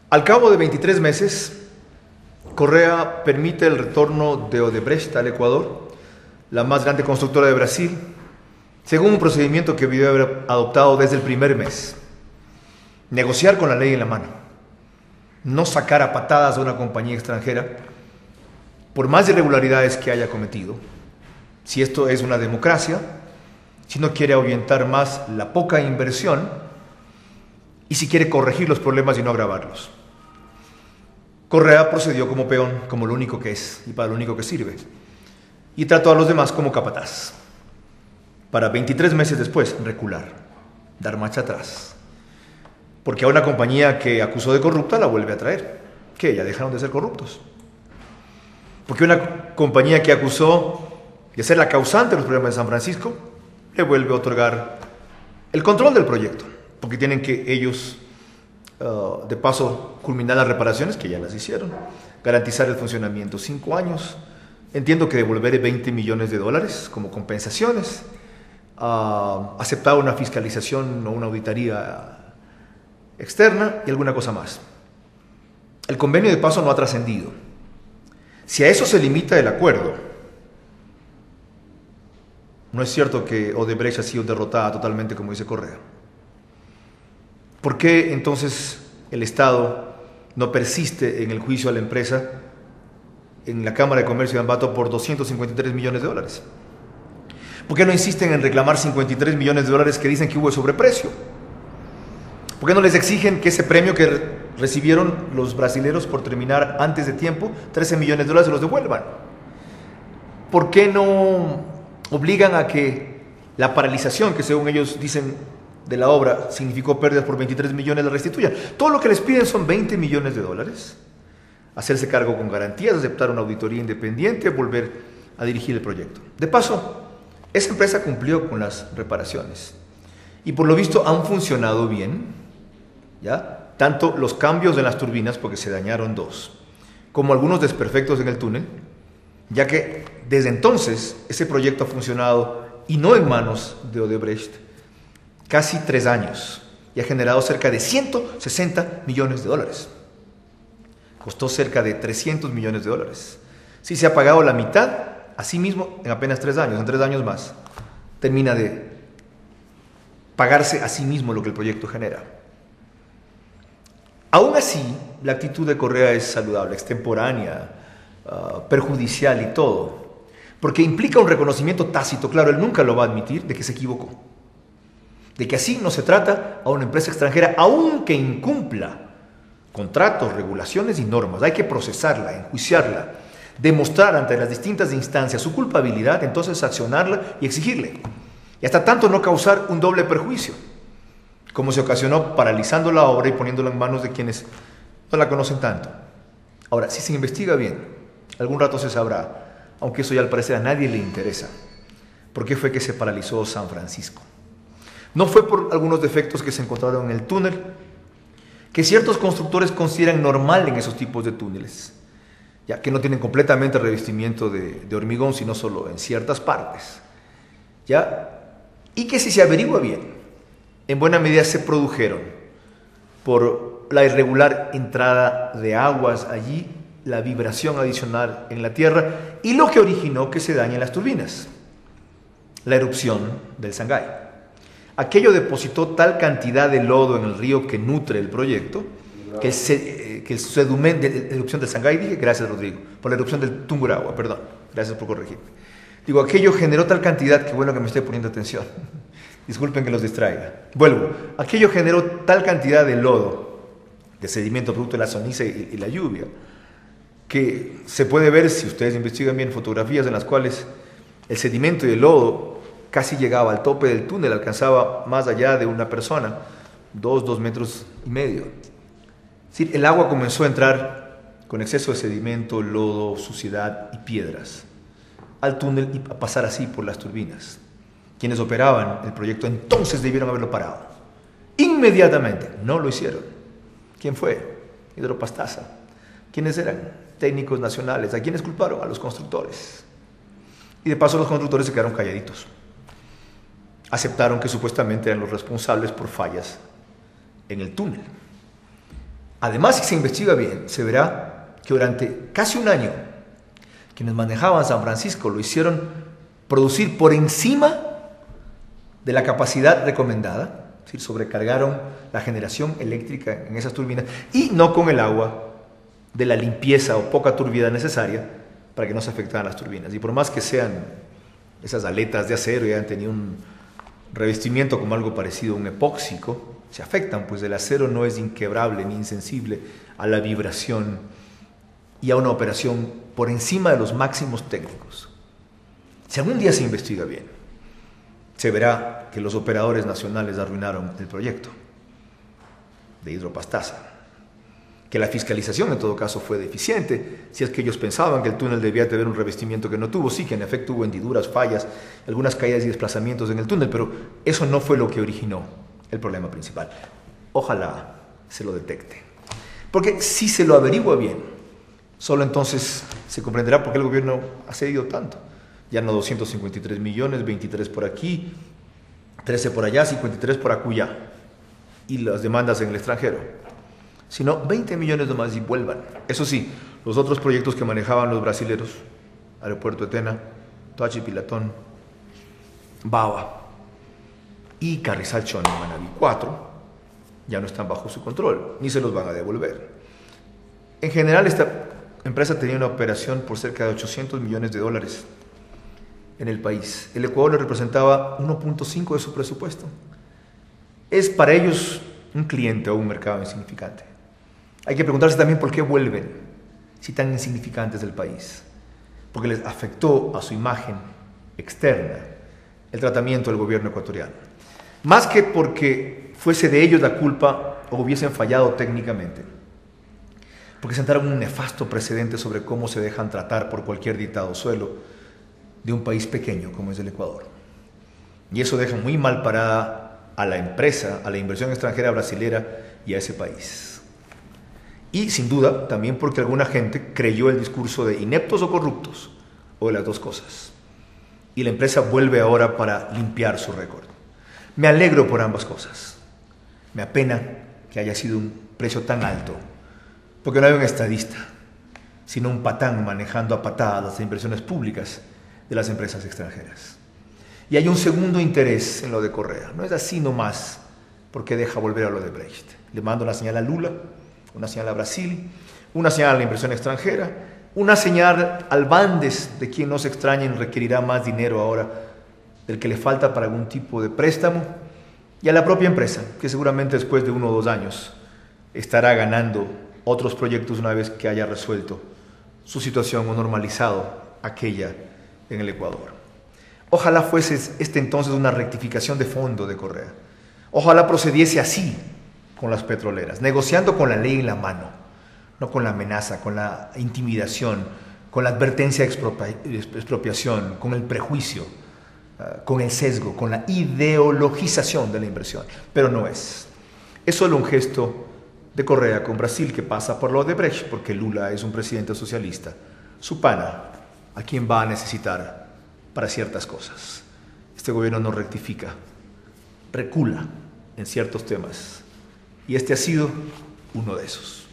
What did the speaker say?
Al cabo de 23 meses, Correa permite el retorno de Odebrecht al Ecuador, la más grande constructora de Brasil, según un procedimiento que debió haber adoptado desde el primer mes. Negociar con la ley en la mano, no sacar a patadas a una compañía extranjera, por más irregularidades que haya cometido. Si esto es una democracia, si no quiere ahuyentar más la poca inversión y si quiere corregir los problemas y no agravarlos. Correa procedió como peón, como lo único que es y para lo único que sirve, y trató a los demás como capataz, para 23 meses después recular, dar marcha atrás, porque a una compañía que acusó de corrupta la vuelve a traer, que ya dejaron de ser corruptos, porque una compañía que acusó de ser la causante de los problemas de San Francisco le vuelve a otorgar el control del proyecto, porque tienen que ellos de paso culminar las reparaciones que ya las hicieron, garantizar el funcionamiento 5 años, entiendo que devolver 20 millones de dólares como compensaciones, aceptar una fiscalización o una auditoría externa y alguna cosa más. El convenio de paso no ha trascendido. Si a eso se limita el acuerdo, no es cierto que Odebrecht ha sido derrotada totalmente como dice Correa. ¿Por qué entonces el Estado no persiste en el juicio a la empresa en la Cámara de Comercio de Ambato por 253 millones de dólares? ¿Por qué no insisten en reclamar 53 millones de dólares que dicen que hubo sobreprecio? ¿Por qué no les exigen que ese premio que recibieron los brasileros por terminar antes de tiempo, 13 millones de dólares, se los devuelvan? ¿Por qué no obligan a que la paralización que según ellos dicen de la obra significó pérdidas por 23 millones la restituyan? Todo lo que les piden son 20 millones de dólares, hacerse cargo con garantías, aceptar una auditoría independiente, volver a dirigir el proyecto. De paso, esa empresa cumplió con las reparaciones y por lo visto han funcionado bien, ¿ya? Tanto los cambios en las turbinas, porque se dañaron 2, como algunos desperfectos en el túnel, ya que desde entonces ese proyecto ha funcionado y no en manos de Odebrecht casi 3 años y ha generado cerca de 160 millones de dólares. Costó cerca de 300 millones de dólares. Si se ha pagado la mitad, así mismo en apenas 3 años, en 3 años más, termina de pagarse a sí mismo lo que el proyecto genera. Aún así, la actitud de Correa es saludable, extemporánea, perjudicial y todo, porque implica un reconocimiento tácito, claro, él nunca lo va a admitir, de que se equivocó, de que así no se trata a una empresa extranjera, aunque incumpla contratos, regulaciones y normas. Hay que procesarla, enjuiciarla, demostrar ante las distintas instancias su culpabilidad, entonces accionarla y exigirle, y hasta tanto no causar un doble perjuicio, como se ocasionó paralizando la obra y poniéndola en manos de quienes no la conocen tanto. Ahora, si se investiga bien, algún rato se sabrá, aunque eso ya al parecer a nadie le interesa, por qué fue que se paralizó San Francisco. No fue por algunos defectos que se encontraron en el túnel, que ciertos constructores consideran normal en esos tipos de túneles, ya que no tienen completamente revestimiento de hormigón, sino solo en ciertas partes, ¿ya? Y que si se averigua bien, en buena medida se produjeron por la irregular entrada de aguas allí, la vibración adicional en la tierra y lo que originó que se dañen las turbinas, la erupción del Sangay. Aquello depositó tal cantidad de lodo en el río que nutre el proyecto que el sedumento de erupción del Sangay, dije, gracias Rodrigo, por la erupción del Tungurahua, perdón, gracias por corregirme. Digo, aquello generó tal cantidad, que bueno que me estoy poniendo atención, disculpen que los distraiga. Vuelvo, aquello generó tal cantidad de lodo, de sedimento producto de la ceniza y la lluvia, que se puede ver, si ustedes investigan bien, fotografías en las cuales el sedimento y el lodo casi llegaba al tope del túnel, alcanzaba más allá de una persona, 2 metros y medio. Es decir, el agua comenzó a entrar con exceso de sedimento, lodo, suciedad y piedras al túnel y a pasar así por las turbinas. Quienes operaban el proyecto entonces debieron haberlo parado. Inmediatamente, no lo hicieron. ¿Quién fue? Hidropastasa. ¿Quiénes eran? Técnicos nacionales. ¿A quiénes culparon? A los constructores. Y de paso los constructores se quedaron calladitos. Aceptaron que supuestamente eran los responsables por fallas en el túnel. Además, si se investiga bien, se verá que durante casi un año quienes manejaban San Francisco lo hicieron producir por encima de la capacidad recomendada, es decir, sobrecargaron la generación eléctrica en esas turbinas y no con el agua de la limpieza o poca turbidez necesaria para que no se afectaran las turbinas. Y por más que sean esas aletas de acero y hayan tenido un revestimiento como algo parecido a un epóxico, se afectan, pues el acero no es inquebrable ni insensible a la vibración y a una operación por encima de los máximos técnicos. Si algún día se investiga bien, se verá que los operadores nacionales arruinaron el proyecto de Hidropastasa, que la fiscalización en todo caso fue deficiente, si es que ellos pensaban que el túnel debía tener un revestimiento que no tuvo, sí que en efecto hubo hendiduras, fallas, algunas caídas y desplazamientos en el túnel, pero eso no fue lo que originó el problema principal. Ojalá se lo detecte, porque si se lo averigua bien, solo entonces se comprenderá por qué el gobierno ha cedido tanto. Ya no 253 millones, 23 por aquí, 13 por allá, 53 por acullá, y las demandas en el extranjero, sino 20 millones nomás y vuelvan. Eso sí, los otros proyectos que manejaban los brasileros, Aeropuerto Etena, Toachi Pilatón, Bava y Carrizal Chone, Manabí 4, ya no están bajo su control, ni se los van a devolver. En general, esta empresa tenía una operación por cerca de 800 millones de dólares en el país. El Ecuador le representaba 1.5 de su presupuesto. Es para ellos un cliente o un mercado insignificante. Hay que preguntarse también por qué vuelven, si tan insignificantes del país. Porque les afectó a su imagen externa el tratamiento del gobierno ecuatoriano. Más que porque fuese de ellos la culpa o hubiesen fallado técnicamente. Porque sentaron un nefasto precedente sobre cómo se dejan tratar por cualquier dictado suelo de un país pequeño como es el Ecuador. Y eso deja muy mal parada a la empresa, a la inversión extranjera brasilera y a ese país. Y sin duda también porque alguna gente creyó el discurso de ineptos o corruptos, o de las dos cosas. Y la empresa vuelve ahora para limpiar su récord. Me alegro por ambas cosas. Me apena que haya sido un precio tan alto, porque no hay un estadista, sino un patán manejando a patadas las inversiones públicas de las empresas extranjeras. Y hay un segundo interés en lo de Correa. No es así nomás porque deja volver a lo de Brecht. Le mando una señal a Lula, una señal a Brasil, una señal a la inversión extranjera, una señal al Bandes, de quien no se extrañen requerirá más dinero ahora del que le falta para algún tipo de préstamo, y a la propia empresa, que seguramente después de 1 o 2 años estará ganando otros proyectos una vez que haya resuelto su situación o normalizado aquella en el Ecuador. Ojalá fuese entonces una rectificación de fondo de Correa. Ojalá procediese así con las petroleras, negociando con la ley en la mano, no con la amenaza, con la intimidación, con la advertencia de expropiación, con el prejuicio, con el sesgo, con la ideologización de la inversión. Pero no es. Es solo un gesto de Correa con Brasil que pasa por lo de Brecht, porque Lula es un presidente socialista, su pana, a quien va a necesitar para ciertas cosas. Este gobierno no rectifica, recula en ciertos temas, y este ha sido uno de esos.